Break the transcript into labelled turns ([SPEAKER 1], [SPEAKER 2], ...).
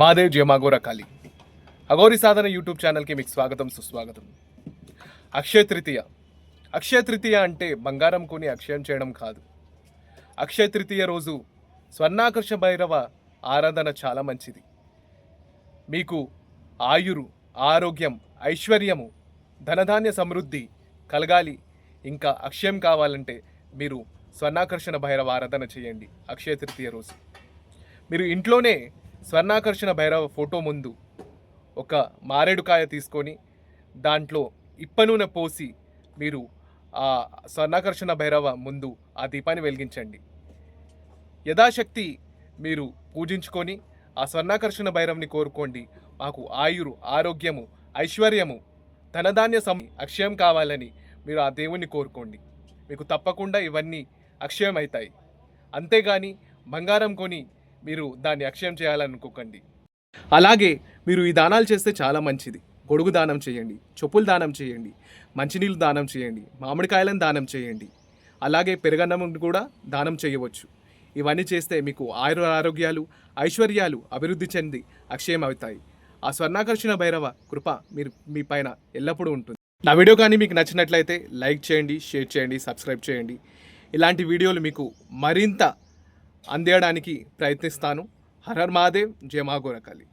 [SPEAKER 1] మాదేవ్ జయమాగోర కాళీ అఘోరి సాధన YouTube ఛానల్కి మీకు స్వాగతం సుస్వాగతం. అక్షయ తృతీయ అంటే బంగారం కొని అక్షయం చేయడం కాదు. అక్షయ తృతీయ రోజు స్వర్ణాకర్ష భైరవ ఆరాధన చాలా మంచిది. మీకు ఆయురు, ఆరోగ్యం, ఐశ్వర్యము, ధనధాన్య సమృద్ధి కలగాలి, ఇంకా అక్షయం కావాలంటే మీరు స్వర్ణాకర్షణ భైరవ ఆరాధన చేయండి. అక్షయ తృతీయ రోజు మీరు ఇంట్లోనే స్వర్ణాకర్షణ భైరవ ఫోటో ముందు ఒక మారేడుకాయ తీసుకొని దాంట్లో ఇప్ప నూనె పోసి మీరు ఆ స్వర్ణాకర్షణ భైరవ ముందు ఆ దీపాన్ని వెలిగించండి. యథాశక్తి మీరు పూజించుకొని ఆ స్వర్ణాకర్షణ భైరవుని కోరుకోండి. మాకు ఆయురు, ఆరోగ్యము, ఐశ్వర్యము, ధనధాన్య అక్షయం కావాలని మీరు ఆ దేవుణ్ణి కోరుకోండి. మీకు తప్పకుండా ఇవన్నీ అక్షయం అవుతాయి. అంతేగాని బంగారం కొని మీరు దాన్ని అక్షయం చేయాలనుకోకండి. అలాగే మీరు ఈ దానాలు చేస్తే చాలా మంచిది. గొడుగు దానం చేయండి, చెప్పులు దానం చేయండి, మంచినీళ్ళు దానం చేయండి, మామిడికాయలను దానం చేయండి. అలాగే పెరుగన్నం కూడా దానం చేయవచ్చు. ఇవన్నీ చేస్తే మీకు ఆరోగ్యాలు, ఐశ్వర్యాలు అభివృద్ధి చెంది అక్షయం అవుతాయి. ఆ స్వర్ణాకర్షణ భైరవ కృప మీ పైన ఎల్లప్పుడూ ఉంటుంది. నా వీడియో కానీ మీకు నచ్చినట్లయితే లైక్ చేయండి, షేర్ చేయండి, సబ్స్క్రైబ్ చేయండి. ఇలాంటి వీడియోలు మీకు మరింత అందేయడానికి ప్రయత్నిస్తాను. హర హర్ మహాదేవ్, జయ మహాగోర కాళీ.